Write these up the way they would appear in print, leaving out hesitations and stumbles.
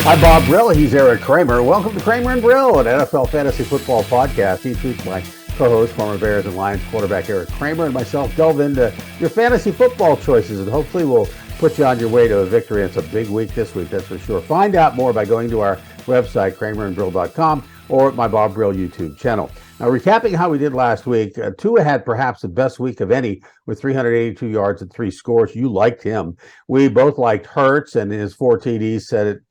I'm Bob Brill. He's Eric Kramer. Welcome to Kramer and Brill, an NFL fantasy football podcast. Each week, my co-host, former Bears and Lions quarterback Eric Kramer, and myself delve into your fantasy football choices, and hopefully we'll put you on your way to a victory. It's a big week this week, that's for sure. Find out more by going to our website, kramerandbrill.com, or my Bob Brill YouTube channel. Now, recapping how we did last week, Tua had perhaps the best week of any with 382 yards and 3 scores. You liked him. We both liked Hurts, and his 4 TDs said it,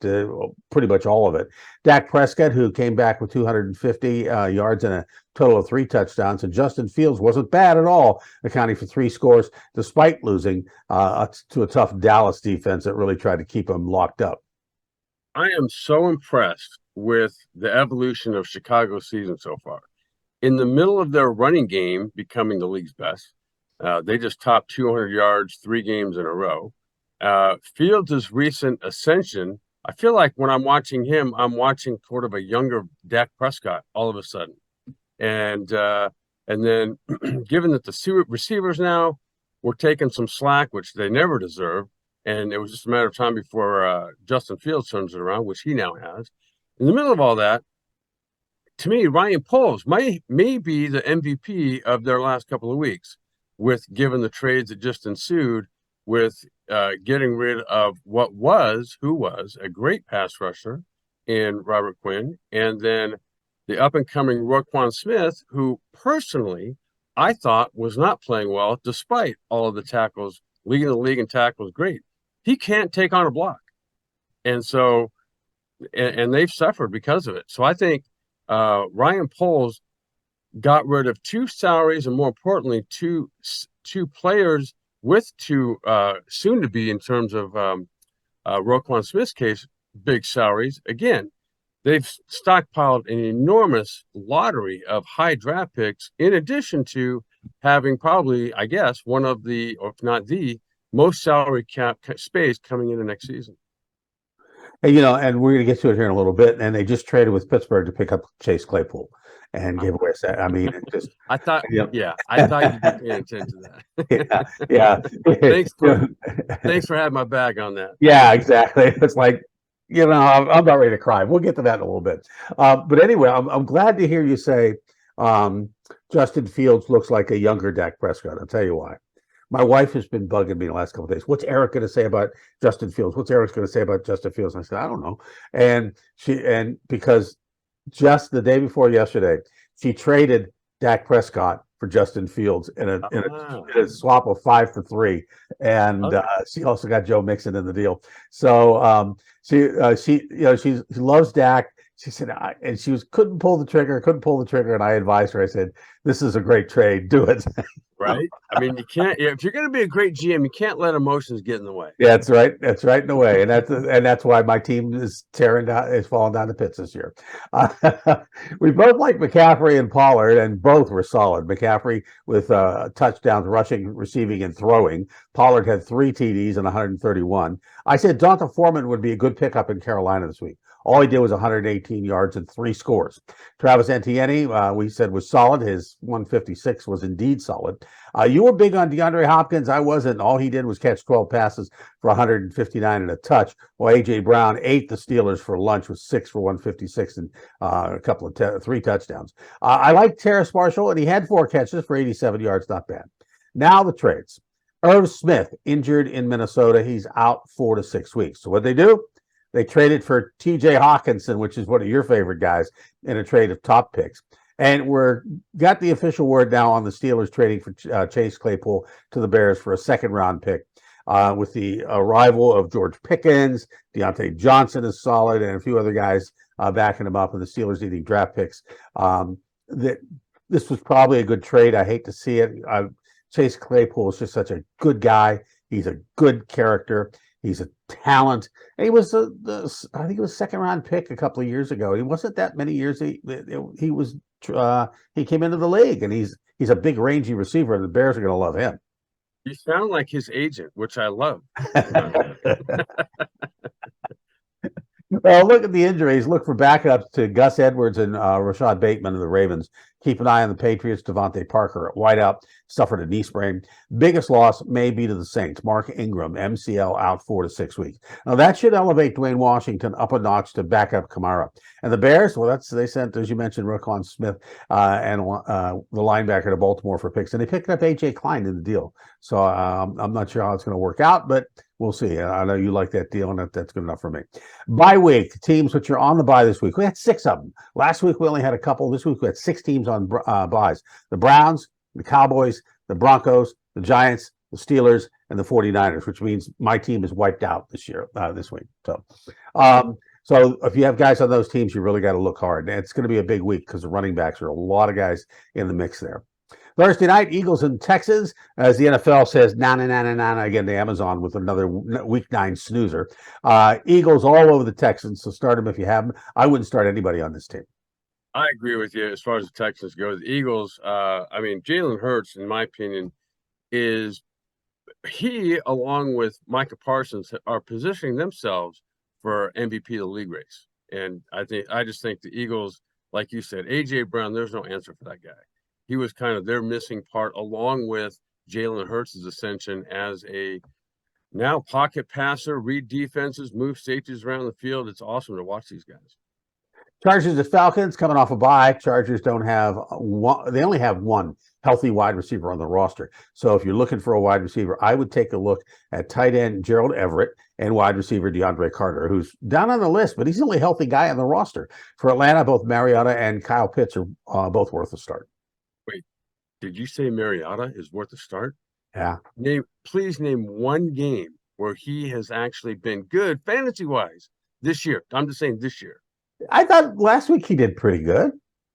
pretty much all of it. Dak Prescott, who came back with 250 yards and a total of 3 touchdowns. And Justin Fields wasn't bad at all, accounting for 3 scores, despite losing to a tough Dallas defense that really tried to keep him locked up. I am so impressed with the evolution of Chicago's season so far. In the middle of their running game becoming the league's best, they just topped 200 yards 3 games in a row. Fields' recent ascension, I feel like when I'm watching him, I'm watching sort of a younger Dak Prescott all of a sudden. And then given that the receivers now were taking some slack, which they never deserved, and it was just a matter of time before Justin Fields turns it around, which he now has. In the middle of all that, to me, Ryan Poles may be the MVP of their last couple of weeks, given the trades that just ensued, with getting rid of who was a great pass rusher in Robert Quinn, and then the up-and-coming Roquan Smith, who personally I thought was not playing well, despite all of the tackles, leading the league in tackles, great. He can't take on a block. And so, and they've suffered because of it. So I think Ryan Poles got rid of 2 salaries, and more importantly, two players with 2 soon to be, in terms of Roquan Smith's case, big salaries. Again, they've stockpiled an enormous lottery of high draft picks, in addition to having probably, I guess, one of the, or if not the, most salary cap space coming into next season. And, and we're going to get to it here in a little bit. And they just traded with Pittsburgh to pick up Chase Claypool and gave away a set. I mean, it just. I thought you'd be paying attention to that. Yeah. Thanks for having my bag on that. Yeah, exactly. It's like, I'm about ready to cry. We'll get to that in a little bit. But anyway, I'm glad to hear you say Justin Fields looks like a younger Dak Prescott. I'll tell you why. My wife has been bugging me the last couple of days. What's Eric going to say about Justin Fields? What's Eric going to say about Justin Fields? And I said, I don't know. And because just the day before yesterday, she traded Dak Prescott for Justin Fields in a swap of 5 for 3, and she also got Joe Mixon in the deal. So she loves Dak. She said, and she couldn't pull the trigger, and I advised her. I said, "This is a great trade. Do it." Right. I mean, you can't. If you're going to be a great GM, you can't let emotions get in the way. Yeah, that's right. That's right in the way, and that's why my team is falling down the pits this year. We both like McCaffrey and Pollard, and both were solid. McCaffrey with touchdowns, rushing, receiving, and throwing. Pollard had 3 TDs and 131. I said Donta Foreman would be a good pickup in Carolina this week. All he did was 118 yards and 3 scores. Travis Etienne, we said, was solid. His 156 was indeed solid. You were big on DeAndre Hopkins. I wasn't. All he did was catch 12 passes for 159 and a touch, while A.J. Brown ate the Steelers for lunch with 6 for 156 and a couple of 3 touchdowns. I like Terrace Marshall, and he had 4 catches for 87 yards. Not bad. Now the trades. Irv Smith, injured in Minnesota. He's out 4 to 6 weeks. So what they do? They traded for T.J. Hawkinson, which is one of your favorite guys, in a trade of top picks. And got the official word now on the Steelers trading for Chase Claypool to the Bears for a 2nd-round pick. With the arrival of George Pickens, Deontay Johnson is solid, and a few other guys backing him up, and the Steelers needing draft picks. This was probably a good trade. I hate to see it. Chase Claypool is just such a good guy. He's a good character. He's a talent. And he was I think it was 2nd-round pick a couple of years ago. He wasn't that many years. He came into the league, and he's a big, rangy receiver, and the Bears are going to love him. You sound like his agent, which I love. Well, look at the injuries. Look for backups to Gus Edwards and Rashad Bateman of the Ravens. Keep an eye on the Patriots. Devontae Parker at wideout suffered a knee sprain. Biggest loss may be to the Saints. Mark Ingram, MCL, out 4 to 6 weeks. Now that should elevate Dwayne Washington up a notch to backup Kamara. And the Bears, well, they sent, as you mentioned, Roquan Smith and the linebacker to Baltimore for picks, and they picked up AJ Klein in the deal. So I'm not sure how it's going to work out, but we'll see. I know you like that deal, and that's good enough for me. Bye week, teams which are on the bye this week. We had 6 of them. Last week we only had a couple. This week we had 6 teams on byes. The Browns, the Cowboys, the Broncos, the Giants, the Steelers, and the 49ers, which means my team is wiped out this week. So if you have guys on those teams, you really got to look hard. And it's going to be a big week because the running backs are a lot of guys in the mix there. Thursday night, Eagles and Texans, as the NFL says, na again to Amazon with another week 9 snoozer. Eagles all over the Texans, so start them if you have them. I wouldn't start anybody on this team. I agree with you as far as the Texans go. The Eagles, I mean, Jalen Hurts, in my opinion, he, along with Micah Parsons, are positioning themselves for MVP of the league race. And I just think the Eagles, like you said, A.J. Brown, there's no answer for that guy. He was kind of their missing part, along with Jalen Hurts' ascension as a now pocket passer, read defenses, move safeties around the field. It's awesome to watch these guys. Chargers and Falcons coming off a bye. Chargers don't have one. They only have one healthy wide receiver on the roster. So if you're looking for a wide receiver, I would take a look at tight end Gerald Everett and wide receiver DeAndre Carter, who's down on the list, but he's the only healthy guy on the roster. For Atlanta, both Mariota and Kyle Pitts are both worth a start. Wait, did you say Mariota is worth a start? Yeah. Please name one game where he has actually been good fantasy-wise this year. I'm just saying this year. I thought last week he did pretty good.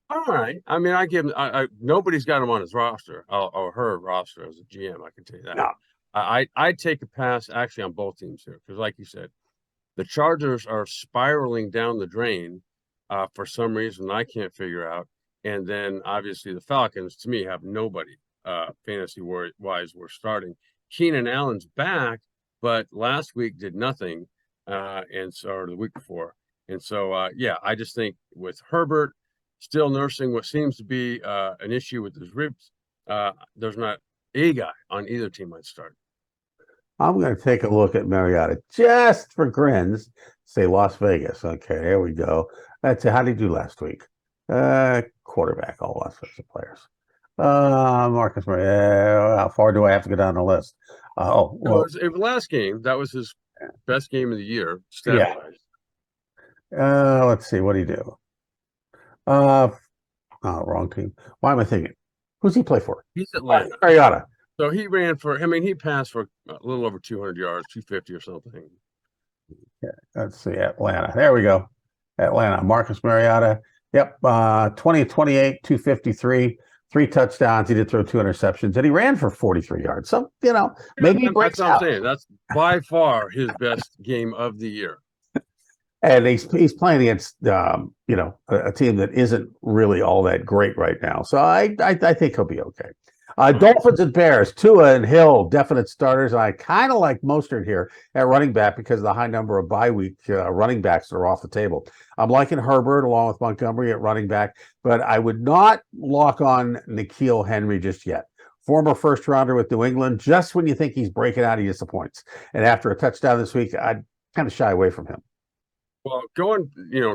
All right. I mean, I give him. Nobody's got him on his roster or her roster as a GM. I can tell you that. No. I take a pass actually on both teams here because, like you said, the Chargers are spiraling down the drain for some reason I can't figure out. And then obviously the Falcons, to me, have nobody fantasy wise. We're starting. Keenan Allen's back, but last week did nothing, and so the week before. And so, yeah, I just think with Herbert still nursing what seems to be an issue with his ribs, there's not a guy on either team I'd start. I'm going to take a look at Mariota just for grins. Say Las Vegas. Okay, there we go. That's how did he do last week? Quarterback, all offensive players. Marcus Mariota. How far do I have to go down the list? Well, it was last game. That was his best game of the year. Yeah. Let's see. What did he do? Wrong team. Why am I thinking? Who's he play for? He's Atlanta. Mariota. So he ran for. I mean, he passed for a little over 200 yards, 250 or something. Yeah. Let's see. Atlanta. There we go. Atlanta. Marcus Mariota. Yep. 20-28, 253, 3 touchdowns. He did throw 2 interceptions, and he ran for 43 yards. So maybe he breaks out. That's what I'm saying. That's by far his best game of the year. And he's playing against a team that isn't really all that great right now. So I think he'll be okay. Dolphins and Bears, Tua and Hill, definite starters. I kind of like Mostert here at running back because of the high number of bye week running backs that are off the table. I'm liking Herbert along with Montgomery at running back, but I would not lock on N'Keal Henry just yet. Former first rounder with New England. Just when you think he's breaking out, he disappoints. And after a touchdown this week, I'd kind of shy away from him. Well,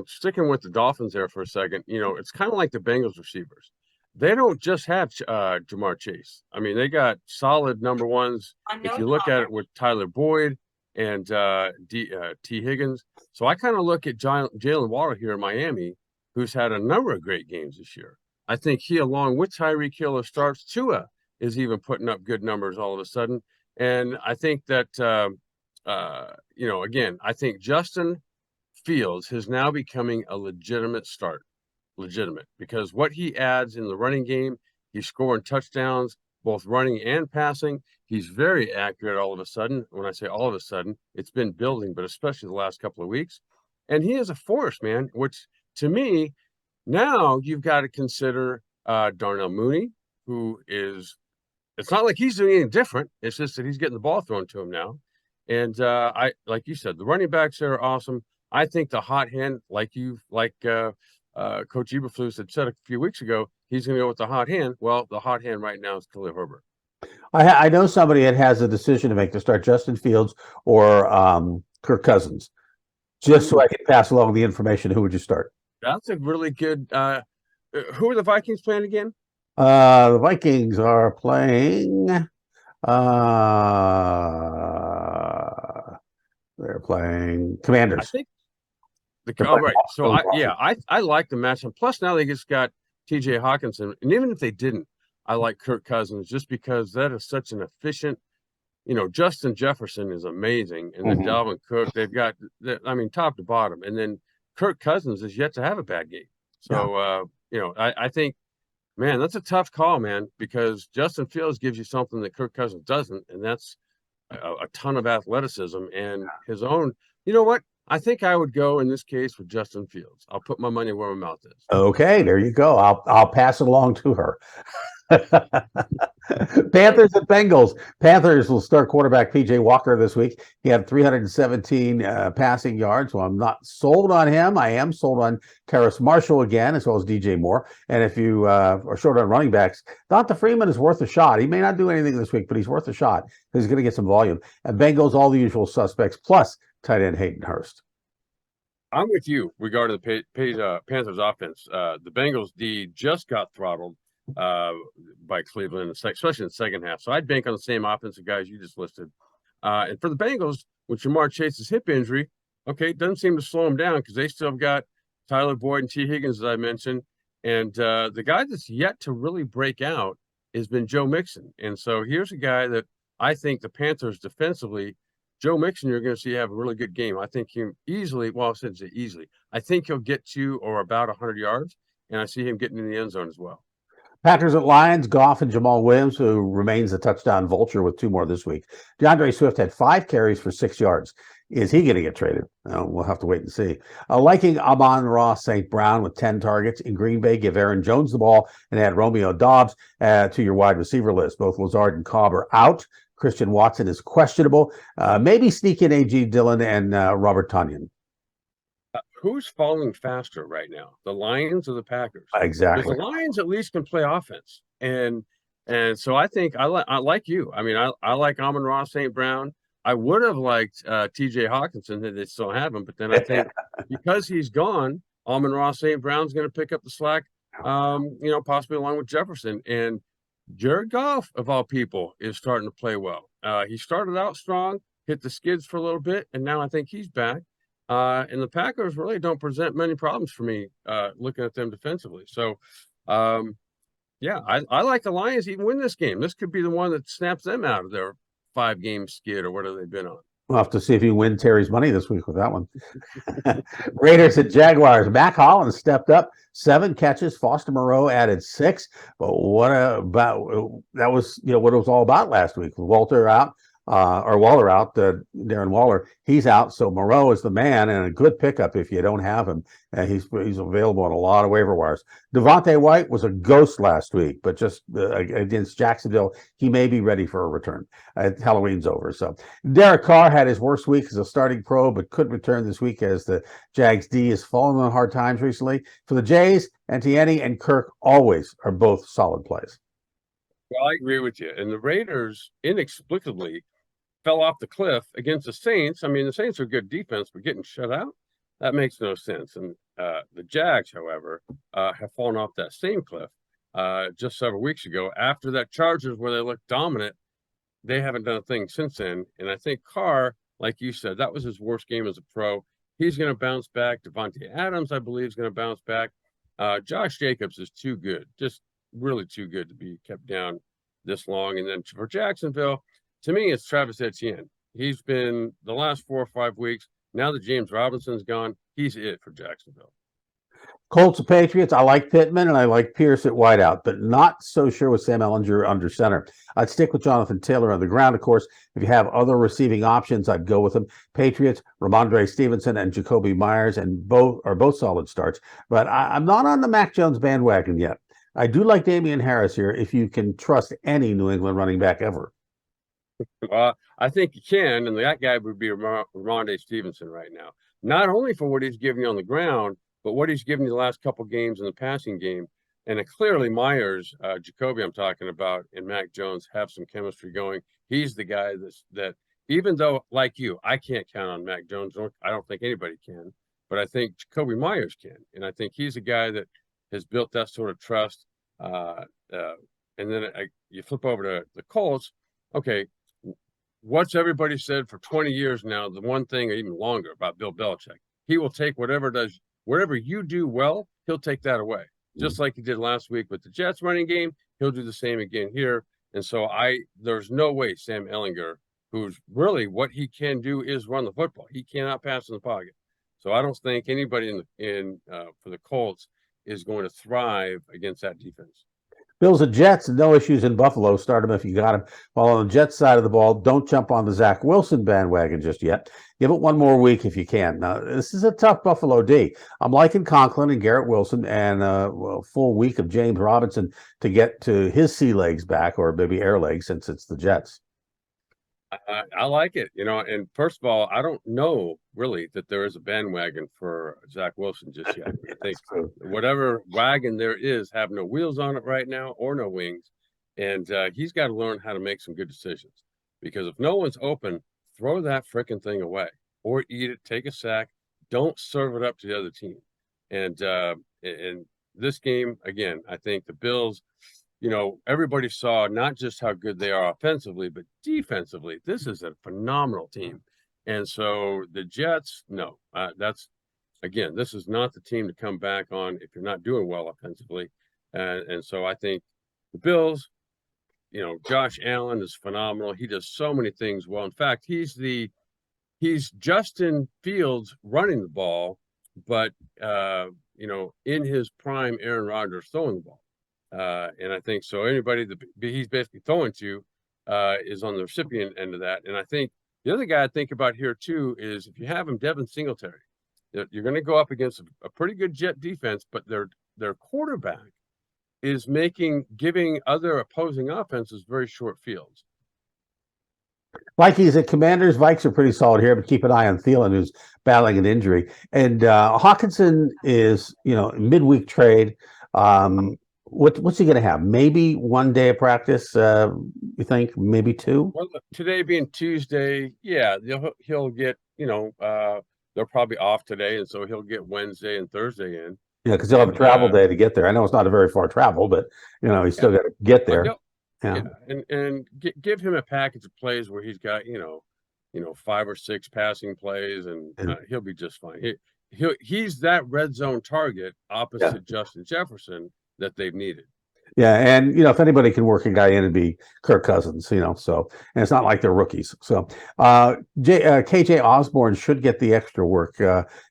sticking with the Dolphins there for a second, it's kind of like the Bengals receivers. They don't just have Jamar Chase. I mean, they got solid number ones. If you look at it with Tyler Boyd and T. Higgins. So I kind of look at Jalen Waddle here in Miami, who's had a number of great games this year. I think he, along with Tyreek Hill, starts. Tua is even putting up good numbers all of a sudden. And I think that, again, I think Justin Fields is now becoming a legitimate start. Legitimate, because what he adds in the running game, he's scoring touchdowns, both running and passing. He's very accurate all of a sudden. When I say all of a sudden, it's been building, but especially the last couple of weeks. And he is a force, man, which to me, now you've got to consider Darnell Mooney, who is, it's not like he's doing anything different. It's just that he's getting the ball thrown to him now. And like you said, the running backs there are awesome. I think the hot hand, like Coach Eberflus had said a few weeks ago, he's going to go with the hot hand. Well, the hot hand right now is Khalil Herbert. I know somebody that has a decision to make to start Justin Fields or Kirk Cousins. Just so I can pass along the information, who would you start? That's a really good. Who are the Vikings playing again? The Vikings are playing. They're playing I Commanders. think They're oh, playing right. So Washington. I like the matchup. Plus now they just got T.J. Hawkinson, and even if they didn't, I like Kirk Cousins just because that is such an efficient. Justin Jefferson is amazing, and then Mhm. Dalvin Cook. They've got, I mean, top to bottom, and then Kirk Cousins is yet to have a bad game. Yeah. So I think, man, that's a tough call, man, because Justin Fields gives you something that Kirk Cousins doesn't, and that's a ton of athleticism and his own. You know what? I think I would go in this case with Justin Fields. I'll put my money where my mouth is. Okay, there you go. I'll pass it along to her. Panthers and Bengals. Panthers will start quarterback PJ Walker this week. He had 317 passing yards. So I'm not sold on him. I am sold on Terrace Marshall again, as well as DJ Moore. And if you are short on running backs, Donta Freeman is worth a shot. He may not do anything this week, but he's worth a shot. He's going to get some volume. And Bengals, all the usual suspects, plus tight end Hayden Hurst. I'm with you regarding the Panthers offense. The Bengals D just got throttled by Cleveland, especially in the second half. So I'd bank on the same offensive guys you just listed. And for the Bengals, with Jamar Chase's hip injury, okay, it doesn't seem to slow him down because they still have got Tyler Boyd and T. Higgins, as I mentioned. And the guy that's yet to really break out has been Joe Mixon. And so here's a guy that I think the Panthers defensively, Joe Mixon, you're going to see have a really good game. I think him easily, well, I shouldn't say easily. I think he'll get to or about 100 yards, and I see him getting in the end zone as well. Packers at Lions, Goff and Jamal Williams, who remains a touchdown vulture with 2 more this week. DeAndre Swift had 5 carries for 6 yards. Is he going to get traded? We'll have to wait and see. Liking Amon-Ra St. Brown with 10 targets in Green Bay. Give Aaron Jones the ball and add Romeo Doubs to your wide receiver list. Both Lazard and Cobb are out. Christian Watson is questionable. Maybe sneak in A.G. Dillon and Robert Tonyan. Who's falling faster right now, the Lions or the Packers? Because Exactly. the Lions at least can play offense, and so I think I like you. I mean, I like Amon-Ra St. Brown. I would have liked T.J. Hawkinson that they still have him, but then I think because he's gone, Amon-Ra St. Brown's going to pick up the slack. Possibly along with Jefferson and Jared Goff, of all people, is starting to play well. He started out strong, hit the skids for a little bit, and now I think he's back. And the Packers really don't present many problems for me looking at them defensively. So, I like the Lions to even win this game. This could be the one that snaps them out of their 5-game skid or whatever they've been on. We'll have to see if you win Terry's money this week with that one. Raiders at Jaguars. Mac Hollins stepped up, 7 catches. Foster Moreau added 6. But what about that was what it was all about last week with Waller out. Darren Waller, he's out. So Moreau is the man and a good pickup if you don't have him. He's available on a lot of waiver wires. Devontae White was a ghost last week, but just against Jacksonville, he may be ready for a return. Halloween's over. So Derek Carr had his worst week as a starting pro, but could return this week as the Jags D has fallen on hard times recently. For the Jays, Etienne and Kirk always are both solid plays. Well, I agree with you. And the Raiders inexplicably fell off the cliff against the Saints. I mean, the Saints are good defense, but getting shut out, that makes no sense. And the Jags, however, have fallen off that same cliff just several weeks ago. After that Chargers where they looked dominant, they haven't done a thing since then. And I think Carr, like you said, that was his worst game as a pro. He's going to bounce back. Devontae Adams, I believe, is going to bounce back. Josh Jacobs is too good, just really too good to be kept down this long. And then for Jacksonville, to me, it's Travis Etienne. He's been the last 4 or 5 weeks. Now that James Robinson's gone, he's it for Jacksonville. Colts and Patriots, I like Pittman and I like Pierce at wideout, but not so sure with Sam Ehlinger under center. I'd stick with Jonathan Taylor on the ground, of course. If you have other receiving options, I'd go with them. Patriots, Ramondre Stevenson and Jacoby Myers, and both solid starts. But I'm not on the Mac Jones bandwagon yet. I do like Damian Harris here if you can trust any New England running back ever. I think you can, and that guy would be Ramondre Stevenson right now. not only for what he's giving you on the ground, but what he's given you the last couple games in the passing game. And clearly Myers, Jacoby I'm talking about, and Mac Jones have some chemistry going. He's the guy that even though, like you, I can't count on Mac Jones. I don't think anybody can, but I think Jacoby Myers can. And I think he's a guy that has built that sort of trust. Uh, uh, and then you flip over to the Colts. Okay, what's everybody said for 20 years now, the one thing or even longer about Bill Belichick? He will take whatever you do well, he'll take that away. Just like he did last week with the Jets running game, he'll do the same again here. And so there's no way Sam Ehlinger, who's really what he can do is run the football. He cannot pass in the pocket. So I don't think anybody for the Colts is going to thrive against that defense. Bills and Jets, no issues in Buffalo. Start them if you got him. While on the Jets side of the ball, don't jump on the Zach Wilson bandwagon just yet. Give it one more week if you can. Now, this is a tough Buffalo D. I'm liking Conklin and Garrett Wilson and a full week of James Robinson to get to his sea legs back, or maybe air legs, since it's the Jets. I like it, and first of all, I don't know really that there is a bandwagon for Zach Wilson just yet. I think whatever wagon there is have no wheels on it right now or no wings, and he's got to learn how to make some good decisions, because if no one's open, throw that freaking thing away or eat it, take a sack, don't serve it up to the other team. And in this game, again, I think the Bills, everybody saw not just how good they are offensively, but defensively. This is a phenomenal team. And so the Jets, no, this is not the team to come back on if you're not doing well offensively. And so I think the Bills, Josh Allen is phenomenal. He does so many things well. In fact, he's Justin Fields running the ball, but, in his prime, Aaron Rodgers throwing the ball. And I think so. Anybody that he's basically throwing to is on the recipient end of that. And I think the other guy I think about here too is if you have him, Devin Singletary, you're going to go up against a pretty good Jet defense, but their quarterback is giving other opposing offenses very short fields. Vikings and Commanders. Vikes are pretty solid here, but keep an eye on Thielen, who's battling an injury. And Hawkinson is, midweek trade. What's he going to have? Maybe one day of practice. You think maybe two? Well, today being Tuesday, yeah, he'll get. They're probably off today, and so he'll get Wednesday and Thursday in. Yeah, because he'll have a travel day to get there. I know it's not a very far travel, but he's still got to get there. Yeah, and give him a package of plays where he's got 5 or 6 passing plays, and he'll be just fine. He's that red zone target opposite Justin Jefferson that they've needed. Yeah, and if anybody can work a guy in, it'd be Kirk Cousins. So, and it's not like they're rookies. So, KJ Osborne should get the extra work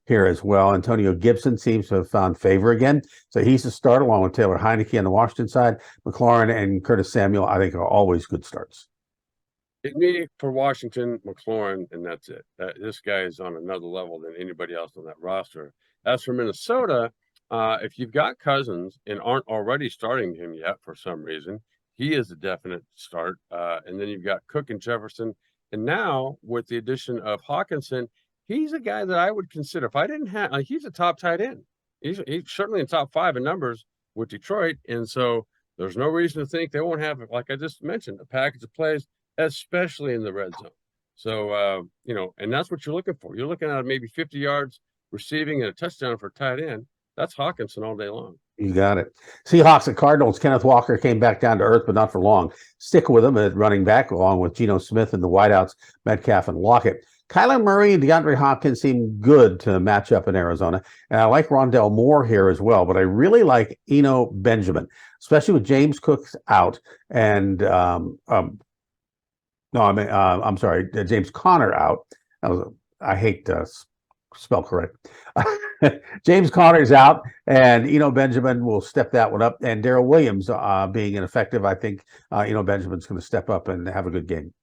here as well. Antonio Gibson seems to have found favor again, so he's a start along with Taylor Heineke on the Washington side. McLaurin and Curtis Samuel, I think, are always good starts. It's me for Washington, McLaurin, and that's it. This guy is on another level than anybody else on that roster. As for Minnesota, if you've got Cousins and aren't already starting him yet for some reason, he is a definite start. And then you've got Cook and Jefferson. And now with the addition of Hawkinson, he's a guy that I would consider. If I didn't have, he's a top tight end. He's certainly in top 5 in numbers with Detroit. And so there's no reason to think they won't have, like I just mentioned, a package of plays, especially in the red zone. So, and that's what you're looking for. You're looking at maybe 50 yards receiving and a touchdown for tight end. That's Hawkinson all day long. You got it. Seahawks and Cardinals. Kenneth Walker came back down to earth, but not for long. Stick with him at running back, along with Geno Smith and the wideouts, Metcalf and Lockett. Kyler Murray and DeAndre Hopkins seem good to match up in Arizona. And I like Rondell Moore here as well, but I really like Eno Benjamin, especially with James Cook out and I'm sorry, James Conner out. I hate to spell correct. James Conner's out, and Eno Benjamin will step that one up. And Darrell Williams being ineffective, I think Eno Benjamin's going to step up and have a good game.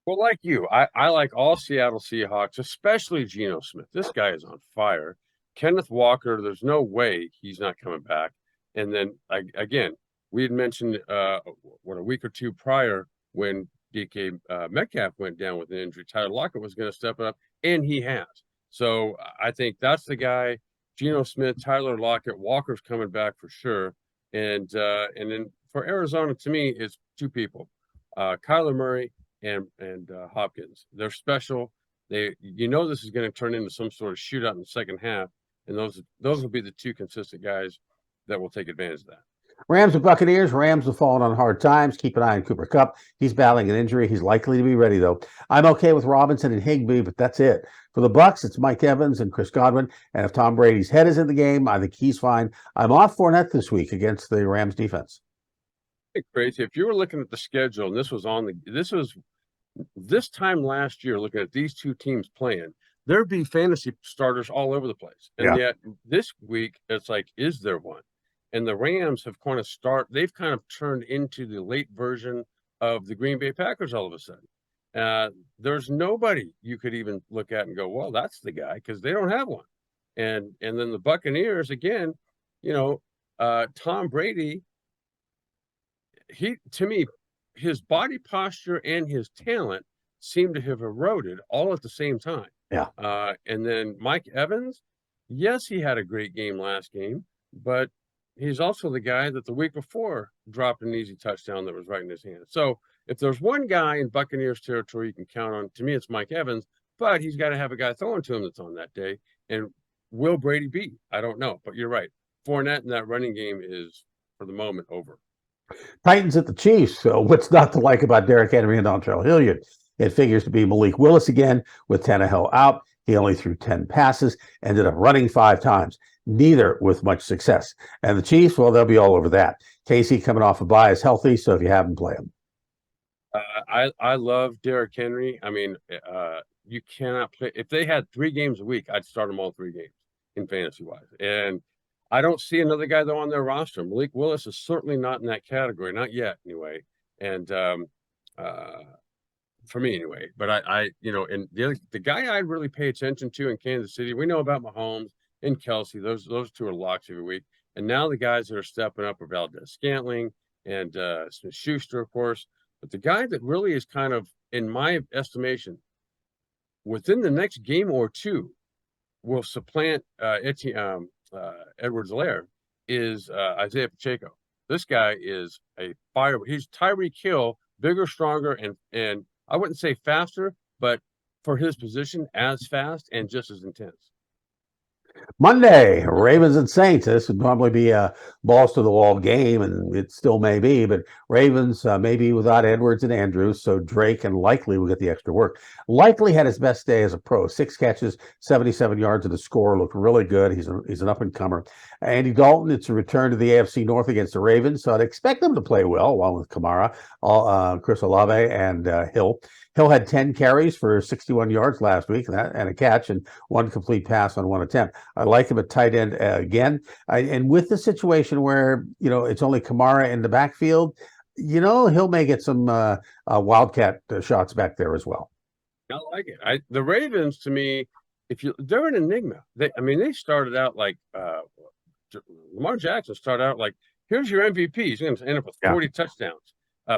Well, like you, I like all Seattle Seahawks, especially Geno Smith. This guy is on fire. Kenneth Walker, there's no way he's not coming back. And then, again, we had mentioned, a week or two prior when DK Metcalf went down with an injury, Tyler Lockett was going to step up, and he has. So I think that's the guy. Geno Smith, Tyler Lockett, Walker's coming back for sure. And then for Arizona, to me, it's two people, Kyler Murray and Hopkins. They're special. This is going to turn into some sort of shootout in the second half, and those will be the two consistent guys that will take advantage of that. Rams and Buccaneers. Rams have fallen on hard times. Keep an eye on Cooper Kupp. He's battling an injury. He's likely to be ready, though. I'm okay with Robinson and Higbee, but that's it. For the Bucs, it's Mike Evans and Chris Godwin. And if Tom Brady's head is in the game, I think he's fine. I'm off Fournette this week against the Rams defense. Crazy. If you were looking at the schedule, and this was this time last year, looking at these two teams playing, there'd be fantasy starters all over the place. And yet this week, it's like, is there one? And the Rams have they've kind of turned into the late version of the Green Bay Packers all of a sudden. There's nobody you could even look at and go, well, that's the guy, because they don't have one. And then the Buccaneers, again, Tom Brady, to me, his body posture and his talent seem to have eroded all at the same time. Yeah. And then Mike Evans, yes, he had a great game last game, but he's also the guy that the week before dropped an easy touchdown that was right in his hand. So if there's one guy in Buccaneers territory you can count on, to me, it's Mike Evans, but he's got to have a guy throwing to him that's on that day. And will Brady be? I don't know, but you're right. Fournette in that running game is, for the moment, over. Titans at the Chiefs. So what's not to like about Derrick Henry and Dontrell Hilliard? It figures to be Malik Willis again with Tannehill out. He only threw 10 passes, ended up running 5 times, neither with much success. And the Chiefs, well, they'll be all over that. Casey coming off a bye is healthy, so if you have him, play him. I love Derrick Henry. I mean, you cannot play. If they had 3 games a week, I'd start them all 3 games in fantasy-wise. And I don't see another guy, though, on their roster. Malik Willis is certainly not in that category, not yet, anyway. And for me, anyway. But and the guy I'd really pay attention to in Kansas City, we know about Mahomes and Kelsey. Those 2 are locks every week. And now the guys that are stepping up are Valdez Scantling and Smith-Schuster, of course. But the guy that really is kind of, in my estimation, within the next game or 2, will supplant Edwards-Helaire is Isaiah Pacheco. This guy is a fire. He's Tyreek Hill, bigger, stronger, and I wouldn't say faster, but for his position, as fast and just as intense. Monday, Ravens and Saints. This would probably be a balls to the wall game, and it still may be, but Ravens maybe without Edwards and Andrews, so Drake and Likely will get the extra work. Likely had his best day as a pro, 6 catches, 77 yards, and the score looked really good. He's an up-and-comer. Andy Dalton, it's a return to the AFC North against the Ravens, so I'd expect them to play well, along with Kamara, Chris Olave, and Hill. Hill had 10 carries for 61 yards last week and a catch and 1 complete pass on 1 attempt. I like him at tight end again. And with the situation where, it's only Kamara in the backfield, Hill may get some wildcat shots back there as well. I like it. The Ravens, to me, they're an enigma. They started out like Lamar Jackson started out like, here's your MVP. He's going to end up with 40 touchdowns,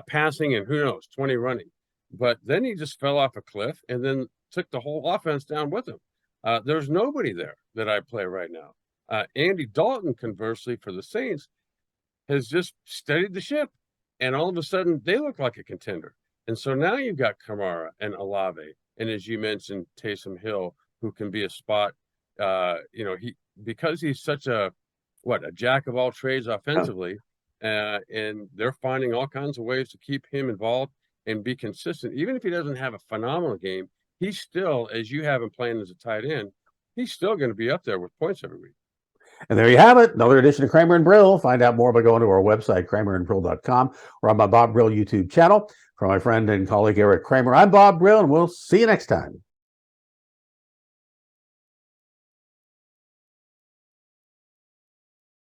passing, and who knows, 20 running. But then he just fell off a cliff and then took the whole offense down with him. There's nobody there that I play right now. Andy Dalton, conversely, for the Saints, has just steadied the ship. And all of a sudden, they look like a contender. And so now you've got Kamara and Olave. And as you mentioned, Taysom Hill, who can be a spot, because he's such a jack of all trades offensively, and they're finding all kinds of ways to keep him involved and be consistent. Even if he doesn't have a phenomenal game, he's still, as you have him playing as a tight end, he's still going to be up there with points every week. And there you have it. Another edition of Kramer and Brill. Find out more by going to our website, kramerandbrill.com, or on my Bob Brill YouTube channel. For my friend and colleague Eric Kramer, I'm Bob Brill, and we'll see you next time.